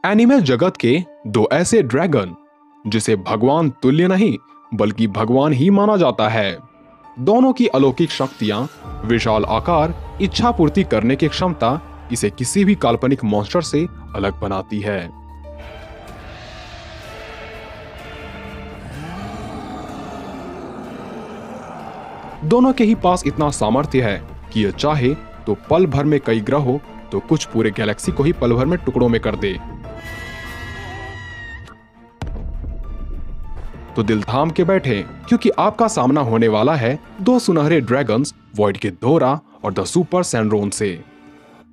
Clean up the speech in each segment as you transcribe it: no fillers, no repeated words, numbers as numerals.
Anime जगत के दो ऐसे ड्रैगन जिसे भगवान तुल्य नहीं बल्कि भगवान ही माना जाता है। दोनों की अलौकिक शक्तियां, विशाल आकार, इच्छा पूर्ति करने की क्षमता इसे किसी भी काल्पनिक मॉन्स्टर से अलग बनाती है। दोनों के ही पास इतना सामर्थ्य है कि यह चाहे तो पल भर में कई ग्रहों तो कुछ पूरे गैलेक्सी को ही पल भर में टुकड़ों में कर दे। तो दिल थाम के बैठे, क्योंकि आपका सामना होने वाला है दो सुनहरे ड्रैगन्स, वॉइड गिद्धोरा और द सुपर सैनरोन से।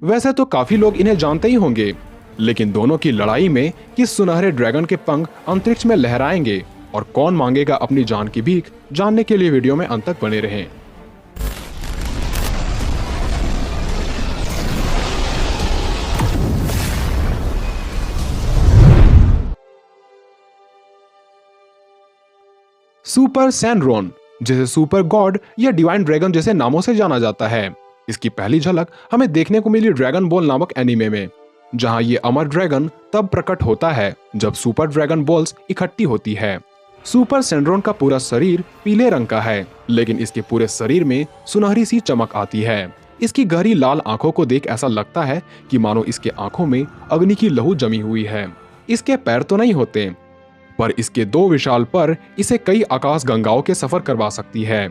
वैसे तो काफी लोग इन्हें जानते ही होंगे, लेकिन दोनों की लड़ाई में किस सुनहरे ड्रैगन के पंख अंतरिक्ष में लहराएंगे और कौन मांगेगा अपनी जान की भीख, जानने के लिए वीडियो में अंत तक बने रहें। सुपर सैनरोन, जिसे सुपर गॉड या डिवाइन ड्रैगन जैसे नामों से जाना जाता है, इसकी पहली झलक हमें देखने को मिली ड्रैगन बॉल नामक एनीमे में, जहां ये अमर ड्रैगन तब प्रकट होता है जब सुपर ड्रैगन बॉल्स इकट्ठी होती है। सुपर सैनरोन का पूरा शरीर पीले रंग का है, लेकिन इसके पूरे शरीर में सुनहरी सी चमक आती है। इसकी गहरी लाल आंखों को देख ऐसा लगता है कि मानो इसके आंखों में अग्नि की लहू जमी हुई है। इसके पैर तो नहीं होते, पर इसके दो विशाल पर इसे कई आकाश गंगाओं के सफर करवा सकती है।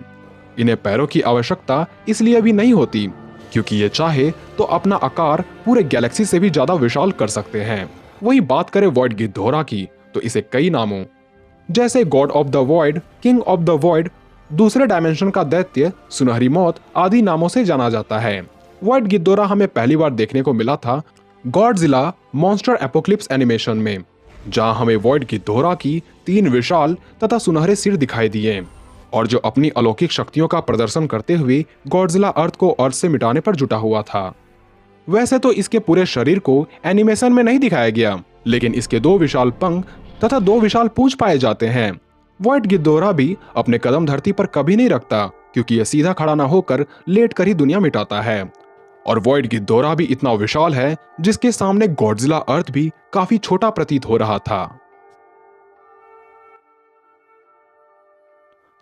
इन्हें पैरों की आवश्यकता इसलिए भी नहीं होती क्योंकि ये चाहे तो अपना आकार पूरे गैलेक्सी से भी ज्यादा विशाल कर सकते हैं। वही बात करें वॉइड गिद्धोरा की, तो इसे कई नामों जैसे God of the void, king of the void, दूसरे डायमेंशन का दैत्य, सुनहरी मौत आदि नामों से जाना जाता है। वॉइड गिद्धोरा हमें पहली बार देखने को मिला था गॉडजिला मॉन्स्टर एपोक्लिप्स एनिमेशन में, जहां हमें वॉइड गिद्धोरा की 3 विशाल तथा सुनहरे सिर दिखाई दिए और जो अपनी अलौकिक शक्तियों का प्रदर्शन करते हुए गॉडजिला अर्थ को अर्थ से मिटाने पर जुटा हुआ था। वैसे तो इसके पूरे शरीर को एनिमेशन में नहीं दिखाया गया, लेकिन इसके 2 विशाल पंख तथा 2 विशाल पूंछ पाए जाते हैं। वॉइड गिद्धोरा भी अपने कदम धरती पर कभी नहीं रखता, क्योंकि यह सीधा खड़ा न होकर लेट कर ही दुनिया मिटाता है। और वॉइड गिद्धोरा भी इतना विशाल है जिसके सामने गॉडजिला अर्थ भी काफी छोटा प्रतीत हो रहा था।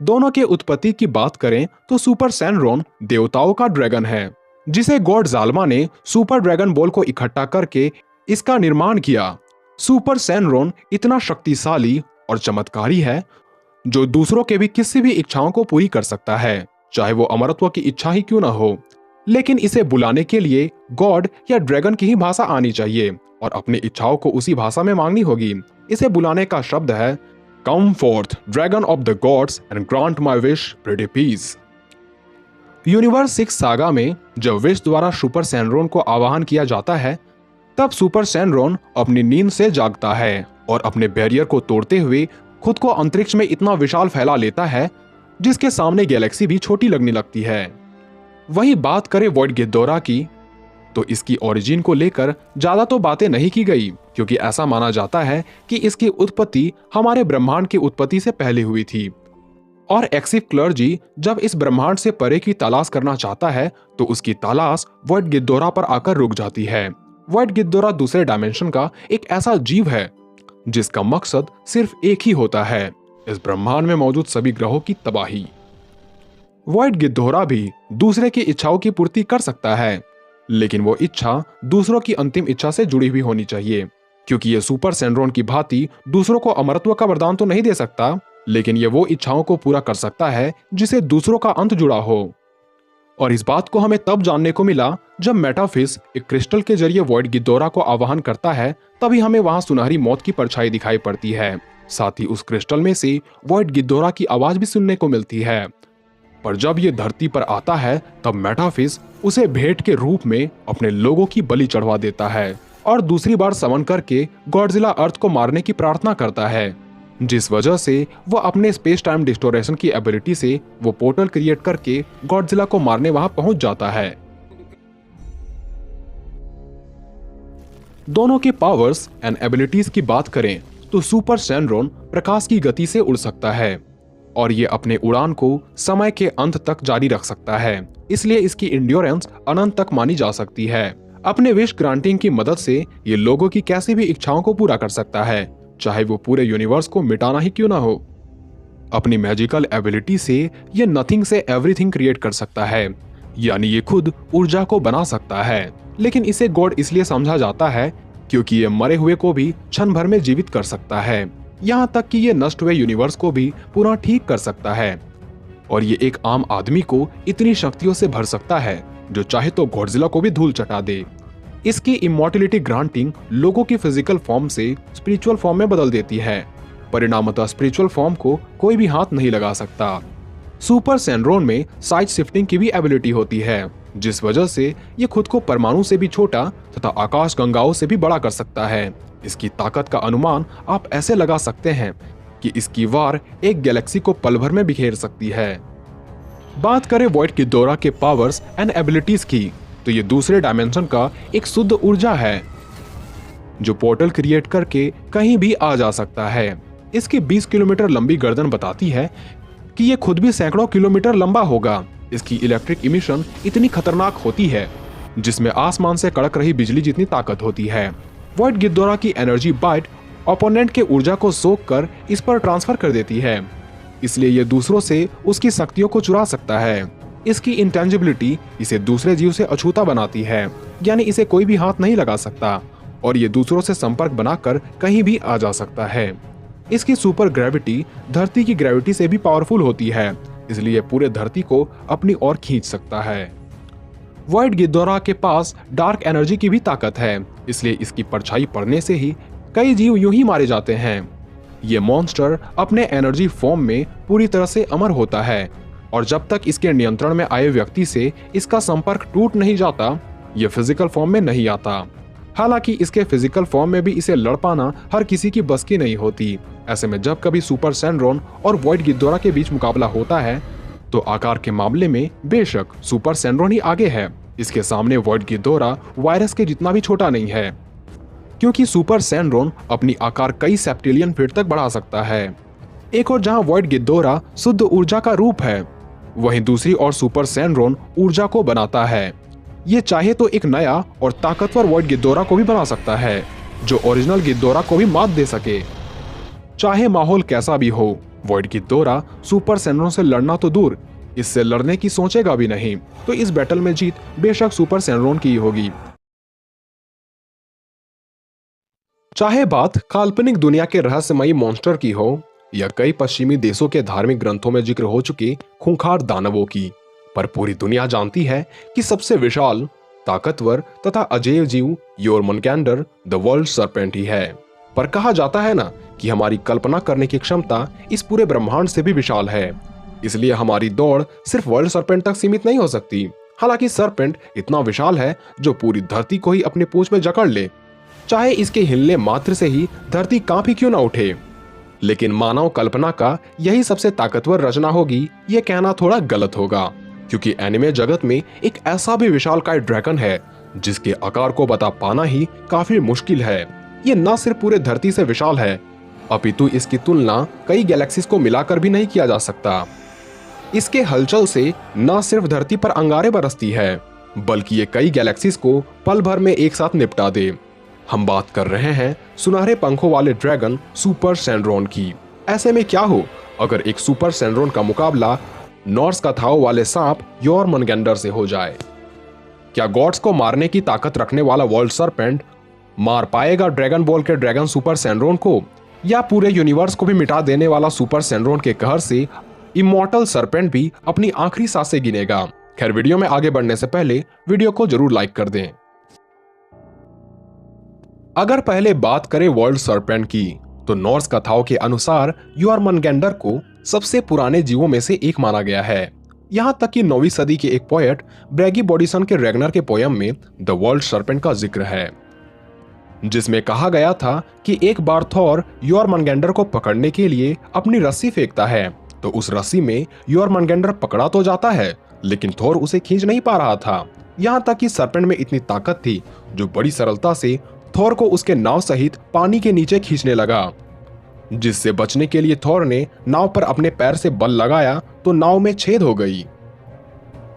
दोनों के उत्पत्ति की बात करें तो सुपर सैनरोन देवताओं का ड्रैगन है, जिसे गॉड जाल्मा ने सुपर ड्रैगन बॉल को इकट्ठा करके इसका निर्माण किया। सुपर सैनरोन इतना शक्तिशाली और चमत्कारी है जो दूसरों के भी किसी भी इच्छाओं को पूरी कर सकता है, चाहे वो अमरत्व की इच्छा ही क्यों ना हो। लेकिन इसे बुलाने के लिए गॉड या ड्रैगन की ही भाषा आनी चाहिए और अपनी इच्छाओं को उसी भाषा में मांगनी होगी। इसे बुलाने का शब्द है come forth dragon of the gods and grant my wish pretty peace. Universe 6 saga में जब विश द्वारा सुपर सैनरोन को आवाहन किया जाता है, तब सुपर सैनरोन अपनी नींद से जागता है और अपने बैरियर को तोड़ते हुए खुद को अंतरिक्ष में इतना विशाल फैला लेता है जिसके सामने गैलेक्सी भी छोटी लगने लगती है। वही बात करें वॉइड गिद्धोरा की, तो इसकी ओरिजिन को लेकर ज्यादा तो बातें नहीं की गई, क्योंकि ऐसा माना जाता है कि इसकी उत्पत्ति हमारे ब्रह्मांड की उत्पत्ति से पहले हुई थी और एक्सिव क्लर्जी जब इस ब्रह्मांड से परे की तलाश करना चाहता है तो उसकी तलाश वॉइड गिद्धोरा पर आकर रुक जाती है। वॉइड गिद्धोरा दूसरे डायमेंशन का एक ऐसा जीव है जिसका मकसद सिर्फ एक ही होता है, इस ब्रह्मांड में मौजूद सभी ग्रहों की तबाही। वॉइड गिद्धोरा भी दूसरे की इच्छाओं की पूर्ति कर सकता है, लेकिन वो इच्छा दूसरों की अंतिम इच्छा से जुड़ी हुई होनी चाहिए, क्योंकि ये सुपर सैनरोन की भांति दूसरों को अमरत्व का वरदान तो नहीं दे सकता, लेकिन ये वो इच्छाओं को पूरा कर सकता है जिसे दूसरों का अंत जुड़ा हो। और इस बात को हमें तब जानने को मिला जब मेटाफिस एक क्रिस्टल के जरिए वॉइड गिद्धोरा को आवाहन करता है, तभी हमें वहां सुनहरी मौत की परछाई दिखाई पड़ती है। साथ ही उस क्रिस्टल में से वॉइड गिद्धोरा की आवाज भी सुनने को मिलती है। पर जब ये धरती पर आता है तब मेटाफिस उसे भेंट के रूप में अपने लोगों की बलि चढ़वा देता है और दूसरी बार समन करके गॉडजिला अर्थ को मारने की प्रार्थना करता है, जिस वजह से वो अपने स्पेस टाइम डिस्टोरेशन की एबिलिटी से वो पोर्टल क्रिएट करके गॉडजिला को मारने वहां पहुंच जाता है। दोनों के पावर्स एंड एबिलिटीज की बात करें तो सुपर सैनरोन प्रकाश की गति से उड़ सकता है और ये अपने उड़ान को समय के अंत तक जारी रख सकता है, इसलिए इसकी इंड्योरेंस अनंत तक मानी जा सकती है। अपने विश ग्रांटिंग की मदद से ये लोगों की कैसी भी इच्छाओं को पूरा कर सकता है, चाहे वो पूरे यूनिवर्स को मिटाना ही क्यों ना हो। अपनी मैजिकल एबिलिटी से ये नथिंग से एवरीथिंग क्रिएट कर सकता है, यानी ये खुद ऊर्जा को बना सकता है। लेकिन इसे गॉड इसलिए समझा जाता है क्योंकि ये मरे हुए को भी क्षण भर में जीवित कर सकता है, यहाँ तक कि ये नष्ट हुए यूनिवर्स को भी पुनः ठीक कर सकता है। और ये एक आम आदमी को इतनी शक्तियों से भर सकता है जो चाहे तो गॉडजिला को भी धूल चटा दे। इसकी इमॉर्टिलिटी ग्रांटिंग लोगों की फिजिकल फॉर्म से स्पिरिचुअल फॉर्म में बदल देती है। परिणामतः स्पिरिचुअल फॉर्म को कोई भी हाथ नहीं लगा सकता। सुपर सेनरोन में साइज शिफ्टिंग की भी एबिलिटी होती है, जिस वजह से ये खुद को परमाणु से भी छोटा तथा आकाश गंगाओं से भी बड़ा कर सकता है। इसकी ताकत का अनुमान आप ऐसे लगा सकते हैं कि इसकी वार एक गैलेक्सी को पल भर में बिखेर सकती है। बात करें वॉइड गिदोरा के पावर्स एंड एबिलिटीज की, तो ये दूसरे डायमेंशन का एक शुद्ध ऊर्जा है जो पोर्टल क्रिएट करके कहीं भी आ जा सकता है। इसकी 20 किलोमीटर लंबी गर्दन बताती है कि ये खुद भी सैकड़ों किलोमीटर लंबा होगा। इसकी इलेक्ट्रिक इमिशन इतनी खतरनाक होती है जिसमें आसमान से कड़क रही बिजली जितनी ताकत होती है। वॉइड गिदोरा की एनर्जी बाइट ओपोनेंट के ऊर्जा को सोख कर इस पर ट्रांसफर कर देती है, इसलिए ये दूसरों से उसकी शक्तियों को चुरा सकता है। इसकी इंटेंजिबिलिटी इसे दूसरे जीव से अछूता बनाती है, यानी इसे कोई भी हाथ नहीं लगा सकता और ये दूसरों से संपर्क बनाकर कहीं भी आ जा सकता है। इसकी सुपर ग्रेविटी धरती की ग्रेविटी से भी पावरफुल होती है, इसलिए पूरे धरती को अपनी ओर खींच सकता है। वॉइड गिदोरा के पास डार्क एनर्जी की भी ताकत है, इसलिए इसकी परछाई पड़ने से ही कई जीव यूं ही मारे जाते हैं। ये मॉन्स्टर अपने एनर्जी फॉर्म में पूरी तरह से अमर होता है और जब तक इसके नियंत्रण में आए व्यक्ति से इसका संपर्क टूट नहीं जाता, ये फिजिकल फॉर्म में नहीं आता। हालांकि इसके फिजिकल फॉर्म में भी इसे लड़ पाना हर किसी की बस की नहीं होती। ऐसे में जब कभी सुपर सेनरोन और वॉइड गिदोरा के बीच मुकाबला होता है तो आकार के मामले में बेशक सुपर सेनरोन ही आगे है। इसके सामने वॉइड गिदोरा वायरस के जितना भी छोटा नहीं है, क्योंकि सुपर सेनरोन अपनी आकार कई सेप्टिलियन फीट तक बढ़ा सकता है। एक और जहां वॉइड गिदोरा शुद्ध ऊर्जा का रूप है, वहीं दूसरी ओर सुपर सेनरोन ऊर्जा को बनाता है। ये चाहे तो एक नया और ताकतवर वॉइड गिदोरा को भी बना सकता है जो ओरिजिनल गिदोरा को भी मात दे सके। चाहे माहौल कैसा भी हो, वॉइड गिदोरा सुपर सेनरोन से लड़ना तो दूर, इससे लड़ने की सोचेगा भी नहीं। तो इस बैटल में जीत बेशक सुपर सेनरोन की होगी। चाहे बात काल्पनिक दुनिया के रहस्यमयी मॉन्स्टर की हो या कई पश्चिमी देशों के धार्मिक ग्रंथों में जिक्र हो चुके खूंखार दानवों की, पर पूरी दुनिया जानती है कि सबसे विशाल, ताकतवर तथा अजेय जीव योरमनगैंडर द वर्ल्ड सर्पेंट ही है। पर कहा जाता है ना कि हमारी कल्पना करने की क्षमता इस पूरे ब्रह्मांड से भी विशाल है, इसलिए हमारी दौड़ सिर्फ वर्ल्ड सर्पेंट तक सीमित नहीं हो सकती। हालांकि सर्पेंट इतना विशाल है जो पूरी धरती को ही अपनी पूंछ में जकड़ ले, चाहे इसके हिलने मात्र से ही धरती कांप ही क्यों ना उठे। लेकिन मानव कल्पना का यही सबसे ताकतवर रचना होगी, ये कहना थोड़ा गलत होगा, क्योंकि एनिमे जगत में एक ऐसा भी विशालकाय ड्रैगन है जिसके आकार को बता पाना ही काफी मुश्किल है। ये न सिर्फ पूरे धरती से विशाल है, अपितु इसकी तुलना कई गैलेक्सीज को मिलाकर भी नहीं किया जा सकता। इसके हलचल से न सिर्फ धरती पर अंगारे बरसती है, बल्कि ये कई गैलेक्सीज को पल भर में एक साथ निपटा दे। हम बात कर रहे हैं सुनहरे पंखों वाले ड्रैगन सुपर सेनरोन की। ऐसे में क्या हो अगर एक सुपर सेनरोन का मुकाबला नॉर्स कथाओं वाले सांप योरमनगैंडर से हो जाए? क्या गॉड्स को मारने की ताकत रखने वाला वर्ल्ड सर्पेंट मार पाएगा ड्रैगन बॉल के ड्रैगन सुपर सेनरोन को, या पूरे यूनिवर्स को भी मिटा देने वाला सुपर सेनरोन के कहर से इमॉर्टल सर्पेंट भी अपनी आखिरी सांसें गिनेगा? खैर, वीडियो में आगे बढ़ने से पहले वीडियो को जरूर लाइक कर दें। अगर पहले बात करें वर्ल्ड सर्पेंट की, तो नॉर्स कथाओं के अनुसार योरमनगैंडर को सबसे पुराने जीवों में से एक माना गया है। यहाँ तक कि 9वीं सदी के एक पोएट ब्रैगी बॉडीसन के रैग्नर के पोयम में द वर्ल्ड सर्पेंट का जिक्र है, जिसमें कहा गया था कि एक बार थॉर योरमनगैंडर को पकड़ने के लिए अपनी रस्सी फेंकता है, तो उस रस्सी में योरमनगैंडर पकड़ा तो जाता है, लेकिन थॉर उसे खींच नहीं पा रहा था। यहाँ तक कि सर्पेंट में इतनी ताकत थी जो बड़ी सरलता से थॉर को उसके नाव सहित पानी के नीचे खींचने लगा, जिससे बचने के लिए थॉर ने नाव पर अपने पैर से बल लगाया तो नाव में छेद हो गई।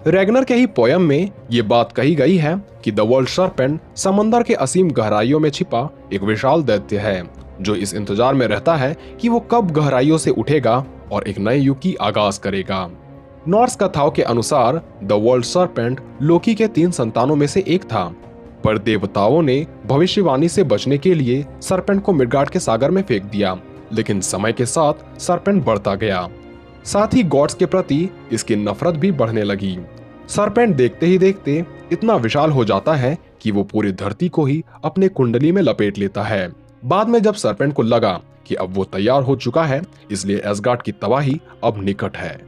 रैगनर के ही पोयम में ये बात कही गई है कि द वर्ल्ड सर्पेंट समंदर के असीम गहराइयों में छिपा एक विशाल दैत्य है जो इस इंतजार में रहता है कि वो कब गहराइयों से उठेगा और एक नए युग की आगाज करेगा। नॉर्स कथाओं के अनुसार द वर्ल्ड सर्पेंट लोकी के 3 संतानों में से एक था, पर देवताओं ने भविष्यवाणी से बचने के लिए सर्पेंट को मिडगार्ड के सागर में फेंक दिया, लेकिन समय के साथ सर्पेंट बढ़ता गया। साथ ही गॉड्स के प्रति इसकी नफरत भी बढ़ने लगी। सर्पेंट देखते ही देखते इतना विशाल हो जाता है कि वो पूरी धरती को ही अपने कुंडली में लपेट लेता है। बाद में जब सर्पेंट को लगा कि अब वो तैयार हो चुका है, इसलिए एसगार्ड की तबाही अब निकट है।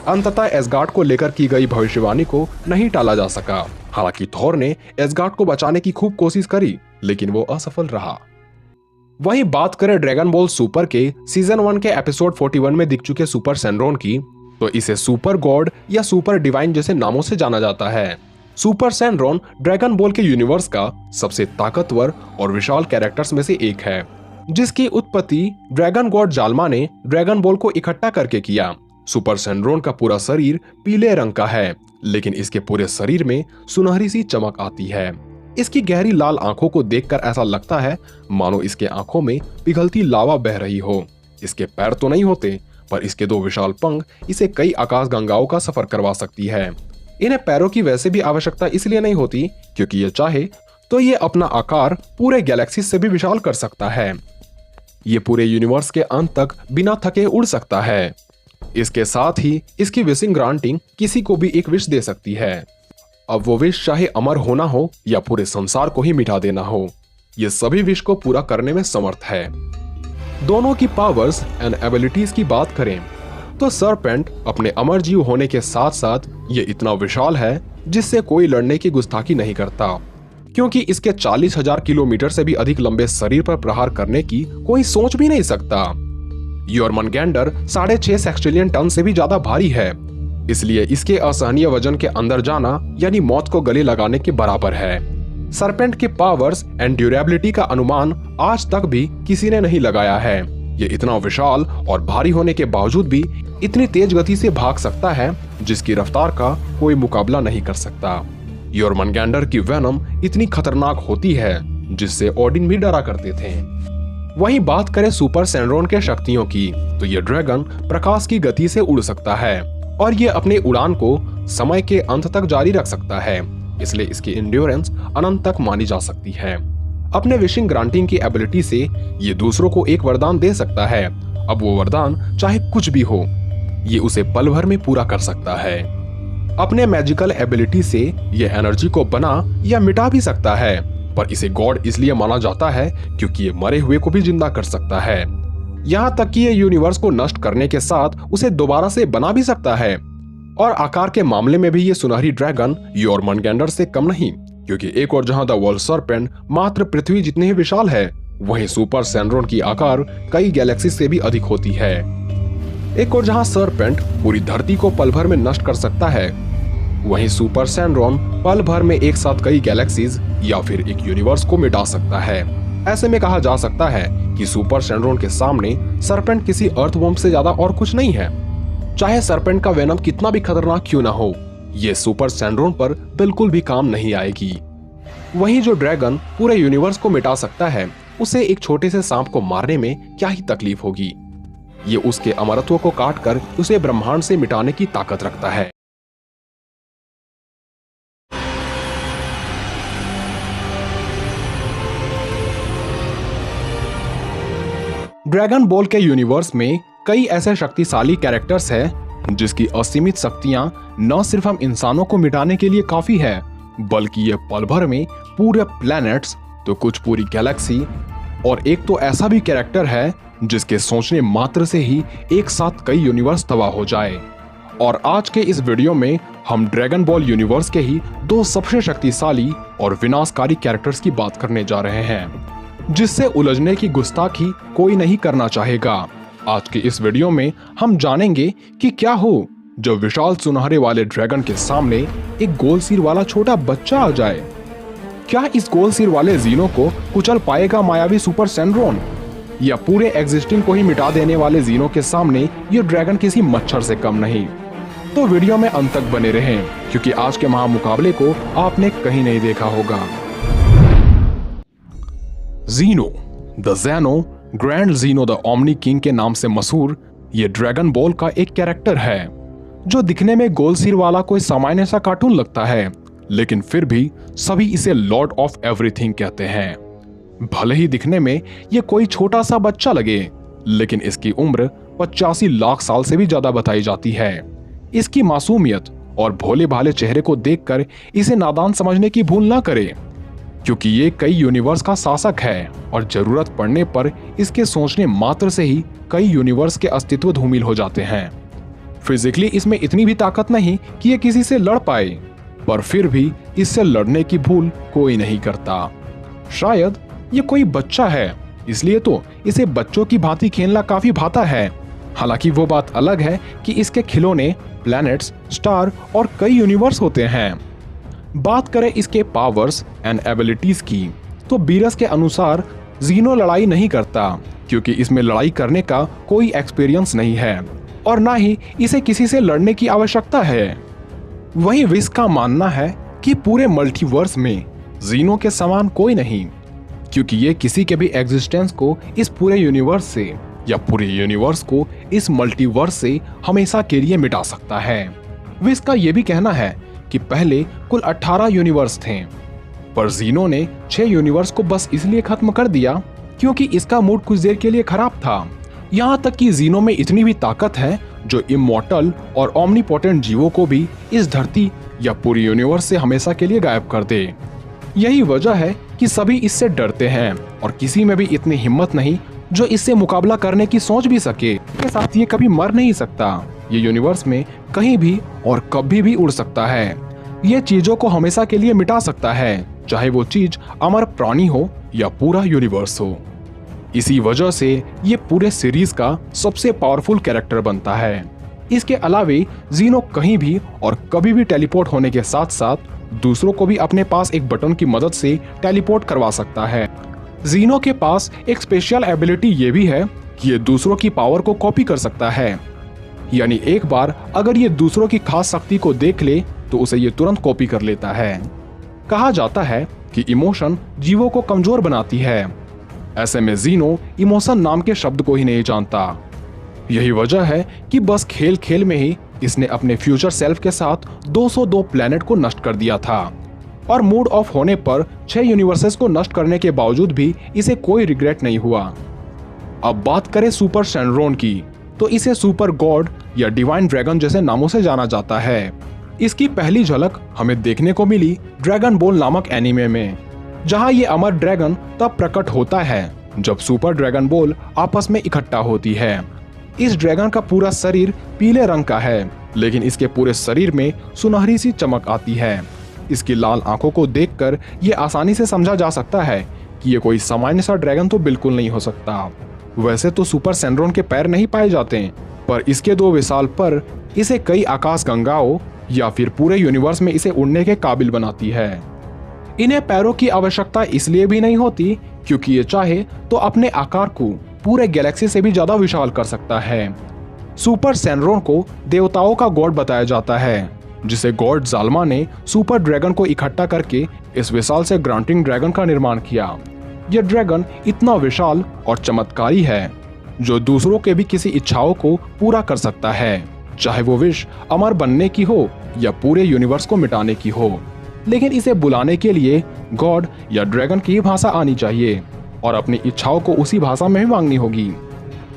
अंततः एसगार्ड को लेकर की गई भविष्यवाणी को नहीं टाला जा सका। हालांकि थॉर ने एसगार्ड को बचाने की खूब कोशिश करी, लेकिन वो असफल रहा। वहीं बात करें ड्रैगन बॉल सुपर के सीजन 1 के एपिसोड 41 में दिख चुके सुपर सैनरोन की, तो इसे सुपर गॉड या सुपर डिवाइन जैसे नामों से जाना जाता है। सुपर सैनरोन ड्रैगन बॉल के यूनिवर्स का सबसे ताकतवर और विशाल कैरेक्टर्स में से एक है, जिसकी उत्पत्ति ड्रैगन गॉड जाल्मा ने ड्रैगन बॉल को इकट्ठा करके किया। सुपर सैनरोन का पूरा शरीर पीले रंग का है, लेकिन इसके पूरे शरीर में सुनहरी सी चमक आती है। इसकी गहरी लाल आंखों को देखकर ऐसा लगता है मानो इसके आंखों में पिघलती लावा बह रही हो। इसके पैर तो नहीं होते, पर इसके 2 विशाल पंख इसे कई आकाश गंगाओं का सफर करवा सकती है। इन्हें पैरों की वैसे भी आवश्यकता इसलिए नहीं होती क्योंकि ये चाहे तो ये अपना आकार पूरे गैलेक्सी से भी विशाल कर सकता है। ये पूरे यूनिवर्स के अंत तक बिना थके उड़ सकता है। इसके साथ ही इसकी विशिंग ग्रांटिंग किसी को भी एक विश दे सकती है। अब वो विश चाहे अमर होना हो या पूरे संसार को ही मिटा देना हो, ये सभी विश को पूरा करने में समर्थ है। दोनों की पावर्स एंड एबिलिटीज की बात करें तो सर्पेंट अपने अमर जीव होने के साथ साथ ये इतना विशाल है जिससे कोई लड़ने की गुस्ताखी नहीं करता, क्योंकि इसके 40,000 किलोमीटर से भी अधिक लंबे शरीर पर प्रहार करने की कोई सोच भी नहीं सकता। योरमनगैंडर 6.5 सेक्सटिलियन टन से भी ज्यादा भारी है, इसलिए इसके असहनीय वजन के अंदर जाना यानी मौत को गले लगाने के बराबर है। सर्पेंट के पावर्स एंड ड्यूरेबिलिटी का अनुमान आज तक भी किसी ने नहीं लगाया है। ये इतना विशाल और भारी होने के बावजूद भी इतनी तेज गति से भाग सकता है जिसकी रफ्तार का कोई मुकाबला नहीं कर सकता। योरमनगैंडर की वेनम इतनी खतरनाक होती है जिससे ओडिन भी डरा करते थे। वहीं बात करें सुपर सैनरोन के शक्तियों की तो ये ड्रैगन प्रकाश की गति से उड़ सकता है और ये अपने उड़ान को समय के अंत तक जारी रख सकता है, इसलिए इसकी एंड्योरेंस अनंत तक मानी जा सकती है। अपने विशिंग ग्रांटिंग की एबिलिटी से ये दूसरों को एक वरदान दे सकता है। अब वो वरदान चाहे कुछ भी हो, ये उसे पल भर में पूरा कर सकता है। अपने मैजिकल एबिलिटी से ये एनर्जी को बना या मिटा भी सकता है, पर इसे गॉड इसलिए माना जाता है क्योंकि ये मरे हुए को भी जिंदा कर सकता है। यहाँ तक कि ये यूनिवर्स को नष्ट करने के साथ उसे दोबारा से बना भी सकता है। और आकार के मामले में भी ये सुनहरी ड्रैगन योरमनगैंडर से कम नहीं, क्योंकि एक और जहां द वर्ल्ड सर्पेंट मात्र पृथ्वी जितने ही विशाल है, वहीं सुपर सैनरोन की आकार कई गैलेक्सी से भी अधिक होती है। एक और जहां सर्पेंट पूरी धरती को पल भर में नष्ट कर सकता है, वहीं सुपर सैनरोन पल भर में एक साथ कई गैलेक्सीज या फिर एक यूनिवर्स को मिटा सकता है। ऐसे में कहा जा सकता है कि सुपर सैनरोन के सामने सर्पेंट किसी अर्थवॉर्म से ज्यादा और कुछ नहीं है। चाहे सर्पेंट का वेनम कितना भी खतरनाक क्यों ना हो, ये सुपर सैनरोन पर बिल्कुल भी काम नहीं आएगी। वहीं जो ड्रैगन पूरे यूनिवर्स को मिटा सकता है, उसे एक छोटे से सांप को मारने में क्या ही तकलीफ होगी। ये उसके अमरत्व को काटकर उसे ब्रह्मांड से मिटाने की ताकत रखता है। ड्रैगन बॉल के यूनिवर्स में कई ऐसे शक्तिशाली कैरेक्टर्स हैं जिसकी असीमित शक्तियां न सिर्फ हम इंसानों को मिटाने के लिए काफी है, बल्कि ये पल भर में पूरे प्लैनेट्स तो कुछ पूरी गैलेक्सी, और एक तो ऐसा भी कैरेक्टर है जिसके सोचने मात्र से ही एक साथ कई यूनिवर्स तबाह हो जाए। और आज के इस वीडियो में हम ड्रैगन बॉल यूनिवर्स के ही 2 सबसे शक्तिशाली और विनाशकारी कैरेक्टर्स की बात करने जा रहे हैं, जिससे उलझने की गुस्ताखी कोई नहीं करना चाहेगा। आज की इस वीडियो में हम जानेंगे कि क्या हो जब विशाल सुनहरे वाले ड्रैगन के सामने एक गोल सिर वाला छोटा बच्चा आ जाए। क्या इस गोल सिर वाले जीनो को कुचल पाएगा मायावी सुपर सैनरोन, या पूरे एग्जिस्टिंग को ही मिटा देने वाले जीनो के सामने ये ड्रैगन किसी मच्छर से कम नहीं। तो वीडियो में अंत तक बने रहें, क्योंकि आज के महामुकाबले को आपने कहीं नहीं देखा होगा। Zeno the Zeno, grand Zeno the Omni King के नाम से मशहूर ये ड्रैगन बॉल का एक कैरेक्टर है जो दिखने में गोल सिर वाला कोई सामान्य सा कार्टून लगता है, लेकिन फिर भी सभी इसे लॉर्ड ऑफ एवरीथिंग कहते हैं। भले ही दिखने में ये कोई छोटा सा बच्चा लगे, लेकिन इसकी उम्र 85 लाख साल से भी ज्यादा बताई जाती है। इसकी मासूमियत और भोले भाले चेहरे को देखकर इसे नादान समझने की भूल ना करें, क्योंकि ये कई यूनिवर्स का शासक है और जरूरत पड़ने पर इसके सोचने मात्र से ही कई यूनिवर्स के अस्तित्व धूमिल हो जाते हैं। फिजिकली इसमें इतनी भी ताकत नहीं कि ये किसी से लड़ पाए, पर फिर भी इससे लड़ने की भूल कोई नहीं करता। शायद ये कोई बच्चा है, इसलिए तो इसे बच्चों की भांति खेलना काफी भाता है। हालांकि वो बात अलग है कि इसके खिलौने, प्लैनेट्स, स्टार और कई यूनिवर्स होते हैं। बात करें इसके पावर्स एंड एबिलिटीज की, तो बीरस के अनुसार जीनो लड़ाई नहीं करता, क्योंकि इसमें लड़ाई करने का कोई एक्सपीरियंस नहीं है और ना ही इसे किसी से लड़ने की आवश्यकता है। वहीं विस का मानना है कि पूरे मल्टीवर्स में जीनो के समान कोई नहीं, क्योंकि ये किसी के भी एग्जिस्टेंस को इस पूरे यूनिवर्स से या पूरे यूनिवर्स को इस मल्टीवर्स से हमेशा के लिए मिटा सकता है। विस का ये भी कहना है कि पहले कुल 18 यूनिवर्स थे, पर जीनो ने 6 यूनिवर्स को बस इसलिए खत्म कर दिया क्योंकि इसका मूड कुछ देर के लिए खराब था। यहाँ तक कि जीनो में इतनी भी ताकत है जो इमॉर्टल और ओमनीपोटेंट जीवों को भी इस धरती या पूरी यूनिवर्स से हमेशा के लिए गायब कर दे। यही वजह है कि सभी इससे डरते हैं और किसी में भी इतनी हिम्मत नहीं जो इससे मुकाबला करने की सोच भी सके। इसके साथ ये कभी मर नहीं सकता, ये यूनिवर्स में कहीं भी और कभी भी उड़ सकता है। ये चीजों को हमेशा के लिए मिटा सकता है, चाहे वो चीज अमर प्राणी हो या पूरा यूनिवर्स हो। इसी वजह से ये पूरे सीरीज का सबसे पावरफुल कैरेक्टर बनता है। इसके अलावे जीनो कहीं भी और कभी भी टेलीपोर्ट होने के साथ साथ दूसरों को भी अपने पास एक बटन की मदद से टेलीपोर्ट करवा सकता है। जीनो के पास एक स्पेशल एबिलिटी ये भी है कि ये दूसरों की पावर को कॉपी कर सकता है, यानी एक बार अगर ये दूसरों की खास शक्ति को देख ले तो उसे ये तुरंत कॉपी कर लेता है। कहा जाता है कि इमोशन जीवों को कमजोर बनाती है, ऐसे में जीनो इमोशन नाम के शब्द को ही नहीं जानता। यही वजह है कि बस खेल खेल में ही इसने अपने फ्यूचर सेल्फ के साथ 202 प्लेनेट को नष्ट कर दिया था और मूड ऑफ होने पर 6 यूनिवर्सेस को नष्ट करने के बावजूद भी इसे कोई रिग्रेट नहीं हुआ। अब बात करें सुपर सैनरोन की, तो इसे सुपर गॉड या डिवाइन ड्रैगन जैसे नामों से जाना जाता है। इसकी पहली झलक हमें देखने को मिली ड्रैगन बॉल नामक एनीमे में, जहां ये अमर ड्रैगन तब प्रकट होता है जब सुपर ड्रैगन बॉल आपस में इकट्ठा होती है। इस ड्रैगन का पूरा शरीर पीले रंग का है, लेकिन इसके पूरे शरीर में सुनहरी सी चमक आती है। इसकी लाल आंखों को देखकर ये आसानी से समझा जा सकता है कि ये कोई सामान्य सा ड्रैगन तो बिल्कुल नहीं हो सकता। वैसे तो सुपर सैनरोन के पैर नहीं पाए जाते, पर इसके 2 विशाल पर इसे कई आकाश गंगाओं या फिर पूरे यूनिवर्स में इसे उड़ने के काबिल बनाती है। इन्हें पैरों की आवश्यकता इसलिए भी नहीं होती क्योंकि ये चाहे तो अपने आकार को पूरे गैलेक्सी से भी ज्यादा विशाल कर सकता है। सुपर सैनरोन को देवताओं का गॉड बताया जाता है, जिसे गॉड जाल्मा ने सुपर ड्रैगन को इकट्ठा करके इस विशाल से ग्रांटिंग ड्रैगन का निर्माण किया। यह ड्रैगन इतना विशाल और चमत्कारी है जो दूसरों के भी किसी इच्छाओं को पूरा कर सकता है, चाहे वो विश अमर बनने की हो या पूरे यूनिवर्स को मिटाने की हो। लेकिन इसे बुलाने के लिए गॉड या ड्रैगन की भाषा आनी चाहिए और अपनी इच्छाओं को उसी भाषा में ही मांगनी होगी।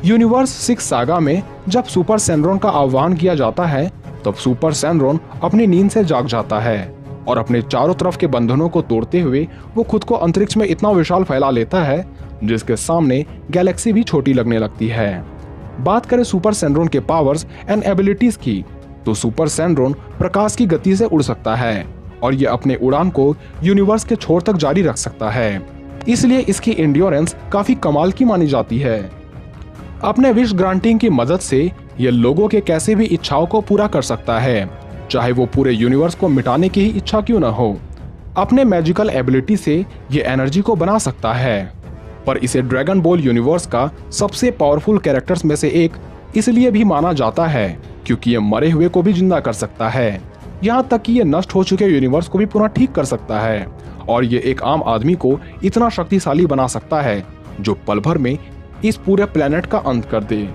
यूनिवर्स 6 सागा में जब सुपर सैनरोन का आह्वान किया जाता है, तब सुपर सैनरोन अपनी नींद से जाग जाता है और अपने चारों तरफ के बंधनों को तोड़ते हुए वो खुद को अंतरिक्ष में इतना विशाल फैला लेता है जिसके सामने गैलेक्सी भी छोटी लगने लगती है। बात करें सुपर सैनरोन के पावर्स एंड एबिलिटीज की, तो सुपर सैनरोन प्रकाश की गति से उड़ सकता है और ये अपने उड़ान को यूनिवर्स के छोर तक जारी रख सकता है, इसलिए इसकी एंड्योरेंस काफी कमाल की मानी जाती है। अपने विश ग्रांटिंग की मदद से ये लोगों के कैसे भी इच्छाओं को पूरा कर सकता है, चाहे वो पूरे यूनिवर्स को मिटाने की ही इच्छा क्यों न हो। अपने मैजिकल एबिलिटी से ये एनर्जी को बना सकता है, पर इसे ड्रैगन बॉल यूनिवर्स का सबसे पावरफुल कैरेक्टर्स में से एक इसलिए भी माना जाता है क्योंकि ये मरे हुए को भी जिंदा कर सकता है। यहाँ तक कि ये नष्ट हो चुके यूनिवर्स को भी पुनः ठीक कर सकता है, और ये एक आम आदमी को इतना शक्तिशाली बना सकता है जो पल भर में इस पूरे प्लेनेट का अंत कर दे।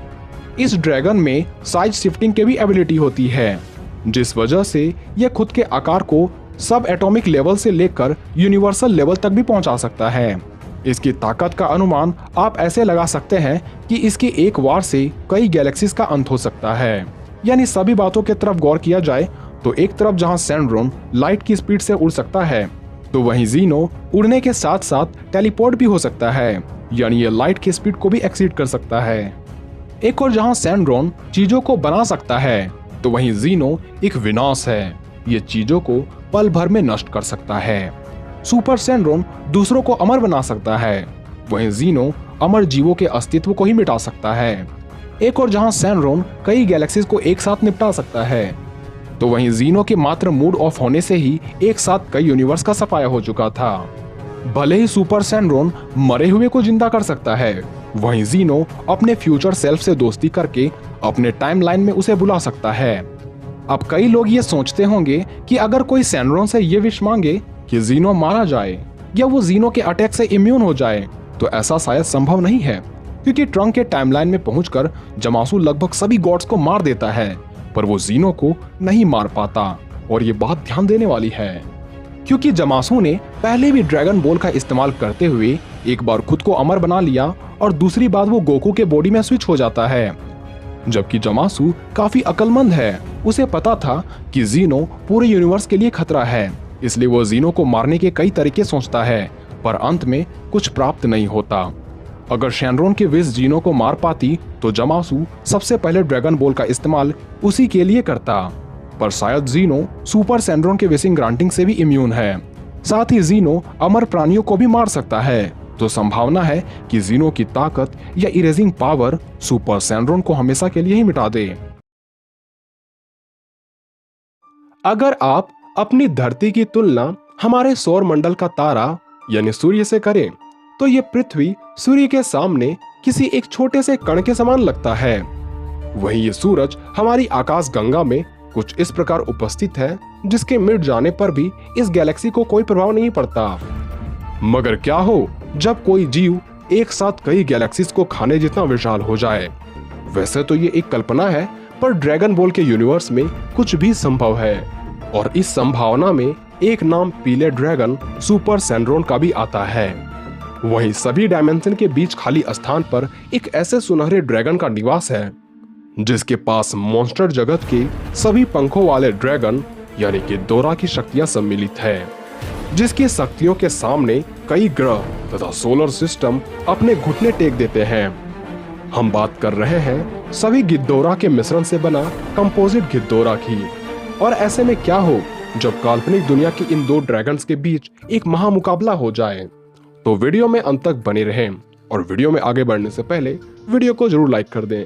इस ड्रैगन में साइज शिफ्टिंग की भी एबिलिटी होती है, जिस वजह से यह खुद के आकार को सब एटॉमिक लेवल से लेकर यूनिवर्सल लेवल तक भी पहुंचा सकता है। इसकी ताकत का अनुमान आप ऐसे लगा सकते हैं कि इसकी एक वार से कई गैलेक्सीज का अंत हो सकता है। यानी सभी बातों की तरफ गौर किया जाए तो एक तरफ जहां सैंड्रोन लाइट की स्पीड से उड़ सकता है, तो वहीं जीनो उड़ने के साथ साथ टेलीपोर्ट भी हो सकता है, यानी ये लाइट की स्पीड को भी एक्सीड कर सकता है। एक और जहां सैंड्रोन चीजों को बना सकता है, तो वहीं जीनो एक विनाश है। ये चीजों को पल भर में नष्ट कर सकता है। सुपर सैंड्रोन दूसरों को अमर बना सकता है, वहीं जीनो अमर जीवों के अस्तित्व को ही मिटा सकता है। एक और जहां सैंड्रोन कई गैलेक्सीज को एक साथ निपटा सकता है, तो वहीं जीनो के मात्र मूड ऑफ होने से ही एक साथ कई यूनिवर्स का सफाया हो चुका था। भले ही सुपर सैंड्रोन मरे हुए को जिंदा कर सकता है, वहीं जीनो अपने फ्यूचर सेल्फ से दोस्ती करके अपने टाइमलाइन में उसे बुला सकता है। अब कई लोग ये सोचते होंगे कि अगर कोई सैंड्रोन से ये विश मांगे कि जीनो मारा जाए या वो जीनो के अटैक से इम्यून हो जाए, तो ऐसा शायद संभव नहीं है, क्योंकि ट्रंक के टाइमलाइन में पहुंचकर जमासू लगभग सभी गॉड्स को मार देता है, पर वो जीनो को नहीं मार पाता। और ये बात ध्यान देने वाली है, क्योंकि जमासू ने पहले भी ड्रैगन बॉल का इस्तेमाल करते हुए एक बार खुद को अमर बना लिया और दूसरी बार वो गोकू के बॉडी में स्विच हो जाता है। जबकि जमासू काफी अक्लमंद है, उसे पता था कि जीनो पूरे यूनिवर्स के लिए खतरा है, इसलिए वो जीनो को मारने के कई तरीके सोचता है, पर अंत में कुछ प्राप्त नहीं होता। अगर सैंड्रोन की विश जीनो को मार पाती तो जमासू सबसे पहले ड्रैगन बॉल का इस्तेमाल उसी के लिए करता, पर शायद जीनो सुपर सैंड्रोन के विशिंग ग्रांटिंग से भी इम्यून है। साथ ही जीनो अमर प्राणियों को भी मार सकता है, तो संभावना है कि जीनो की ताकत या इरेजिंग पावर सुपर सैंड्रोन को हमेशा के लिए ही मिटा दे। अगर आप अपनी धरती की तुलना हमारे सौर मंडल का तारा यानी सूर्य से करें, तो ये पृथ्वी सूर्य के सामने किसी एक छोटे से कण के समान लगता है। वहीं ये सूरज हमारी आकाश गंगा में कुछ इस प्रकार उपस्थित है, जिसके मिट जाने पर भी इस गैलेक्सी को कोई प्रभाव नहीं पड़ता। मगर क्या हो जब कोई जीव एक साथ कई गैलेक्सीज को खाने जितना विशाल हो जाए। वैसे तो ये एक कल्पना है, पर ड्रैगन बॉल के यूनिवर्स में कुछ भी संभव है, और इस संभावना में एक नाम पीले ड्रैगन सुपर सैंड्रोन का भी आता है। वहीं सभी डायमेंशन के बीच खाली स्थान पर एक ऐसे सुनहरे ड्रैगन का निवास है, जिसके पास मॉन्स्टर जगत के सभी पंखों वाले ड्रैगन यानी कि डोरा की शक्तियां सम्मिलित है, जिसकी शक्तियों के सामने कई ग्रह तथा सोलर सिस्टम अपने घुटने टेक देते हैं। हम बात कर रहे हैं सभी गिद्धोरा के मिश्रण से बना कंपोजिट गिद्धोरा की। और ऐसे में क्या हो जब काल्पनिक दुनिया की इन दो ड्रैगन्स के बीच एक महामुकाबला हो जाए। तो वीडियो में अंत तक बने रहें, और वीडियो में आगे बढ़ने से पहले वीडियो को जरूर लाइक कर दें।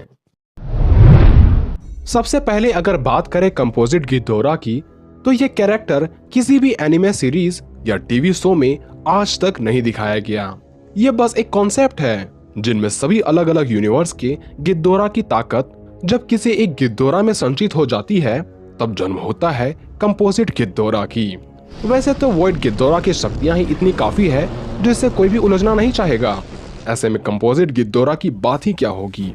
सबसे पहले अगर बात करें कंपोजिट गिद्धोरा की, तो ये कैरेक्टर किसी भी एनिमे सीरीज या टीवी शो में आज तक नहीं दिखाया गया। ये बस एक कॉन्सेप्ट है जिनमें सभी अलग अलग यूनिवर्स के गिद्धोरा की ताकत जब किसी एक गिद्धोरा में संचित हो जाती है, तब जन्म होता है कंपोजिट गिद्धोरा की। वैसे तो वॉइड गिद्धोरा की शक्तियां ही इतनी काफी है जिससे कोई भी उलझना नहीं चाहेगा। ऐसे में कंपोजिट गिद्धोरा की बात ही क्या होगी।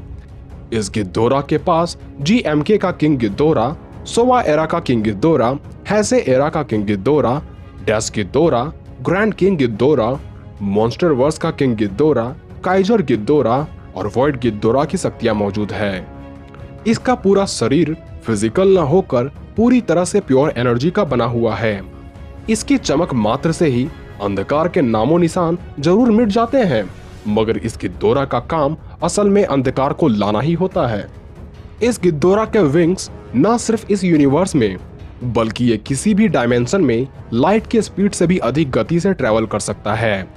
इस गिद्धोरा के पास GMK का किंग गिद्धोरा, सोवा एरा का किंग गिद्धोरा, हैसे एरा का king Ghidorah, dash Ghidorah, grand king Ghidorah, Monsterverse का किंग गिद्धोरा, काइजर गिद्धोरा और वॉइड गिद्धोरा की शक्तियां मौजूद है। इसका पूरा शरीर फिजिकल न होकर पूरी तरह से प्योर एनर्जी का बना हुआ है। इसकी चमक मात्र से ही अंधकार के नामो निशान जरूर मिट जाते हैं, मगर इस गिद्धोरा का काम असल में अंधकार को लाना ही होता है। इस गिद्धोरा के विंग्स न सिर्फ इस यूनिवर्स में, बल्कि ये किसी भी डायमेंशन में लाइट की स्पीड से भी अधिक गति से ट्रेवल कर सकता है।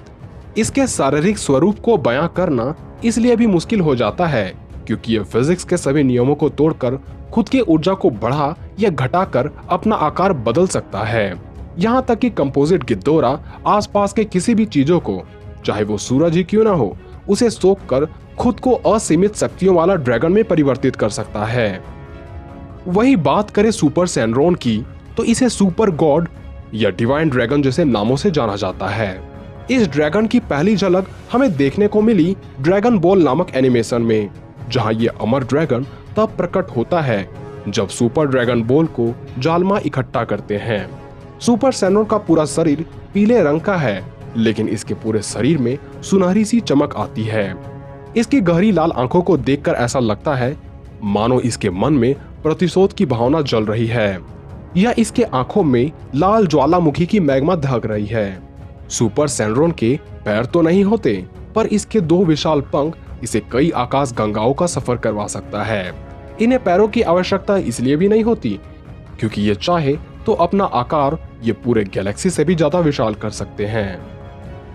इसके शारीरिक स्वरूप को बयां करना इसलिए भी मुश्किल हो जाता है क्योंकि ये फिजिक्स के सभी नियमों को तोड़कर खुद की ऊर्जा को बढ़ा या घटाकर अपना आकार बदल सकता है। यहाँ तक कि कंपोजिट गिद्धोरा आसपास के किसी भी चीजों को, चाहे वो सूरज ही क्यों ना हो, उसे सोख कर खुद को असीमित शक्तियों वाला ड्रैगन में परिवर्तित कर सकता है। वही बात करें सुपर सैनरोन की, तो इसे सुपर गॉड या डिवाइन ड्रैगन जैसे नामों से जाना जाता है। इस ड्रैगन की पहली झलक हमें देखने को मिली ड्रैगन बॉल नामक एनिमेशन में, जहां ये अमर ड्रैगन तब प्रकट होता है जब सुपर ड्रैगन बॉल को जालमा इकट्ठा करते हैं। सुपर सैनरोन का पूरा शरीर पीले रंग का है, लेकिन इसके पूरे शरीर में सुनहरी सी चमक आती है। इसकी गहरी लाल आंखों को देखकर ऐसा लगता है मानो इसके मन में प्रतिशोध की भावना जल रही है, या इसके आंखों में लाल ज्वालामुखी की मैग्मा दहक रही है। सुपर सैनरोन के पैर तो नहीं होते, पर इसके 2 विशाल पंख इसे कई आकाश गंगाओं का सफर करवा सकता है। इन्हें पैरों की आवश्यकता इसलिए भी नहीं होती क्योंकि ये चाहे तो अपना आकार ये पूरे गैलेक्सी से भी ज्यादा विशाल कर सकते हैं।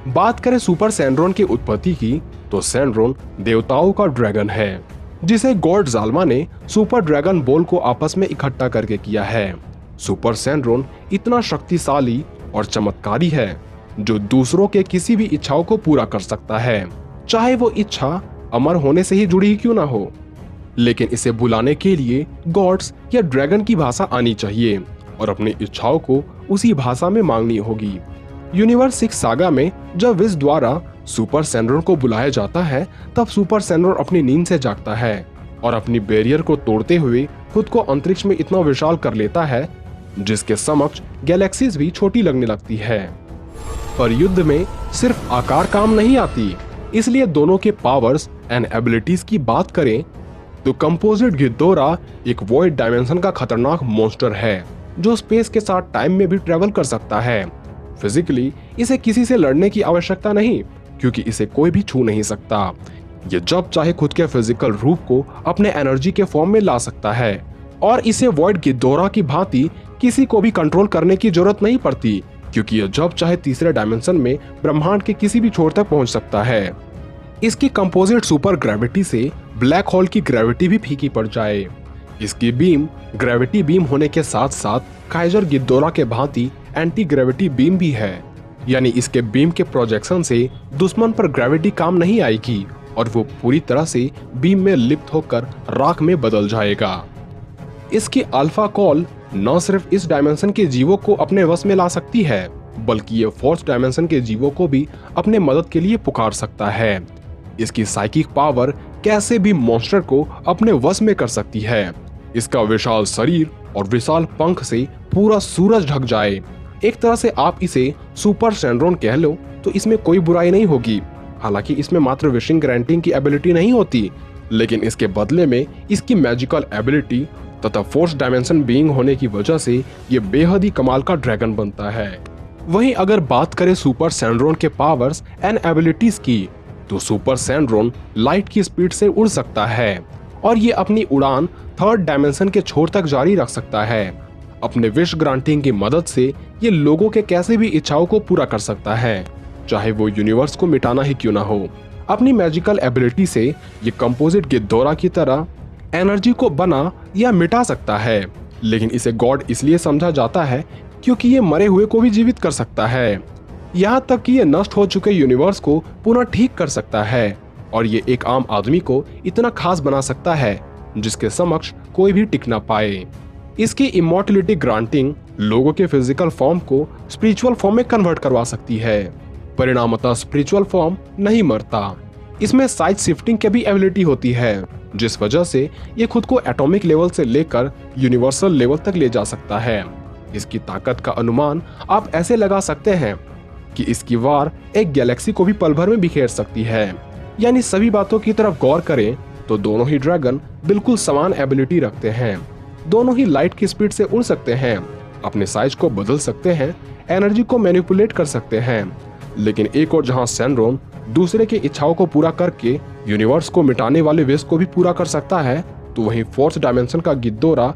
बात करें सुपर सैनरोन की उत्पत्ति की, तो सैनरोन देवताओं का ड्रैगन है, जिसे गॉड जालमा ने सुपर ड्रैगन बॉल को आपस में इकट्ठा करके किया है। सुपर सैनरोन इतना शक्तिशाली और चमत्कारी है जो दूसरों के किसी भी इच्छाओं को पूरा कर सकता है, चाहे वो इच्छा अमर होने से ही जुड़ी ही क्यों ना हो। लेकिन इसे बुलाने के लिए गॉड्स या ड्रैगन की भाषा आनी चाहिए और अपनी इच्छाओं को उसी भाषा में मांगनी होगी। यूनिवर्स 6 सागा में जब विज द्वारा सुपर सैनरोन को बुलाया जाता है, तब सुपर सैनरोन अपनी नींद से जागता है और अपनी बैरियर को तोड़ते हुए खुद को अंतरिक्ष में इतना विशाल कर लेता है जिसके समक्ष गैलेक्सीज भी छोटी लगने लगती है। पर युद्ध में सिर्फ आकार काम नहीं आती, इसलिए दोनों के पावर्स एंड एबिलिटीज की बात करें तो कंपोजिट गिद्धोरा एक वॉइड डायमेंशन का खतरनाक मॉन्स्टर है जो स्पेस के साथ टाइम में भी ट्रेवल कर सकता है। फिजिकली इसे किसी से लड़ने की आवश्यकता नहीं, क्योंकि इसे कोई भी छू नहीं सकता। ये जब चाहे खुद के फिजिकल रूप को अपने एनर्जी के फॉर्म में ला सकता है और इसे वॉइड गिद्धोरा की भांति किसी को भी कंट्रोल करने की जरूरत नहीं पड़ती, क्योंकि यह जब चाहे तीसरे डायमेंशन में ब्रह्मांड के किसी भी छोर तक पहुंच सकता है। इसकी कंपोजिट सुपर ग्रेविटी से ब्लैक होल की ग्रेविटी भी फीकी पड़ जाए। इसकी बीम ग्रेविटी बीम होने के साथ साथ काइजर गिद्धोरा के भांति एंटी ग्रेविटी बीम भी है, यानी इसके बीम के प्रोजेक्शन से दुश्मन पर ग्रेविटी काम नहीं आएगी और वो पूरी तरह से बीम में लिप्त होकर राख में बदल जाएगा। इसकी अल्फा कॉल न सिर्फ इस डायमेंशन के जीवों को अपने वश में ला सकती है, बल्कि ये फोर्थ डायमेंशन के जीवों को भी अपने मदद के लिए पुकार सकता है। इसकी साइकिक पावर कैसे भी मॉन्स्टर को अपने वश में कर सकती है। इसका विशाल शरीर और विशाल पंख से पूरा सूरज ढक जाए। एक तरह से आप इसे सुपर सैनरोन कह लो तो इसमें कोई बुराई नहीं होगी। हालांकि इसमें मात्र विशिंग ग्रांटिंग की एबिलिटी नहीं होती, लेकिन इसके बदले में इसकी मैजिकल एबिलिटी तथा फोर्थ डायमेंशन बीइंग होने की वजह से ये बेहद ही कमाल का ड्रैगन बनता है। वहीं अगर बात करें सुपर सैनरोन के पावर्स एंड एबिलिटीज की, तो सुपर सैनरोन लाइट की स्पीड से उड़ सकता है और ये अपनी उड़ान थर्ड डायमेंशन के छोर तक जारी रख सकता है। अपने विश ग्रांटिंग की मदद से ये लोगों के कैसे भी इच्छाओं को पूरा कर सकता है, चाहे वो यूनिवर्स को मिटाना ही क्यों ना हो। अपनी मैजिकल एबिलिटी से ये कंपोजिट गिद्धोरा की तरह एनर्जी को बना या मिटा सकता है, लेकिन इसे गॉड इसलिए समझा जाता है क्योंकि ये मरे हुए को भी जीवित कर सकता है। यहाँ तक कि ये नष्ट हो चुके यूनिवर्स को पुनः ठीक कर सकता है और ये एक आम आदमी को इतना खास बना सकता है जिसके समक्ष कोई भी टिक ना पाए। इसकी इमॉर्टलिटी ग्रांटिंग लोगों के फिजिकल फॉर्म को स्पिरिचुअल फॉर्म में कन्वर्ट करवा सकती है। परिणामतः स्पिरिचुअल फॉर्म नहीं मरता। इसमें साइज शिफ्टिंग की भी एबिलिटी होती है, जिस वजह से ये खुद को एटॉमिक लेवल से लेकर यूनिवर्सल लेवल तक ले जा सकता है। इसकी ताकत का अनुमान आप ऐसे लगा सकते हैं कि इसकी वार एक गैलेक्सी को भी पल भर में बिखेर सकती है। यानी सभी बातों की तरफ गौर करें तो दोनों ही ड्रैगन बिल्कुल समान एबिलिटी रखते हैं। दोनों ही लाइट की स्पीड से उड़ सकते हैं, अपने साइज को बदल सकते हैं, एनर्जी को मैनिपुलेट कर सकते हैं। लेकिन एक और जहां सैनरोन दूसरे की इच्छाओं को पूरा करके यूनिवर्स को मिटाने वाले विश को भी पूरा कर सकता है, तो वहीं फोर्थ डायमेंशन का गिद्धोरा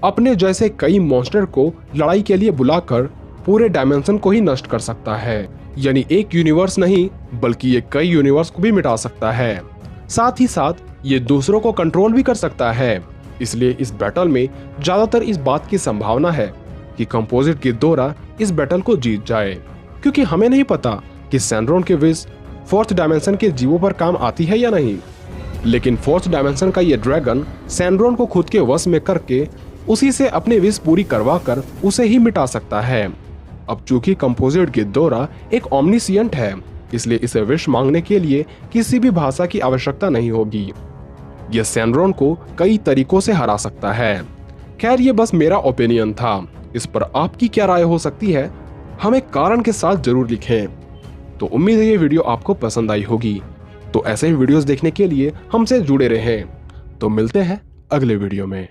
अपने जैसे कई मॉन्स्टर को लड़ाई के लिए बुलाकर पूरे डायमेंशन को ही नष्ट कर सकता है। यानी एक यूनिवर्स नहीं बल्कि ये कई यूनिवर्स को भी मिटा सकता है। साथ ही साथ ये दूसरों को कंट्रोल भी कर सकता है। इसलिए इस बैटल में ज्यादातर इस बात की संभावना है कि कंपोजिट गिद्धोरा इस बैटल को जीत जाए, क्योंकि हमें नहीं पता कि सैनरोन के विश फोर्थ डायमेंशन के जीवों पर काम आती है या नहीं। लेकिन फोर्थ डायमेंशन का ये ड्रैगन सैनरोन को खुद के वश में करके उसी से अपनी विश पूरी करवा कर उसे ही मिटा सकता है। अब चूंकि कंपोजिट गिद्धोरा एक ओमनिसिएंट है, इसलिए इसे विश मांगने के लिए किसी भी भाषा की आवश्यकता नहीं होगी। यह सैनरॉन को कई तरीकों से हरा सकता है। खैर, ये बस मेरा ओपिनियन था। इस पर आपकी क्या राय हो सकती है, हमें कारण के साथ जरूर लिखें। तो उम्मीद है ये वीडियो आपको पसंद आई होगी। तो ऐसे ही वीडियोस देखने के लिए हमसे जुड़े रहें। तो मिलते हैं अगले वीडियो में।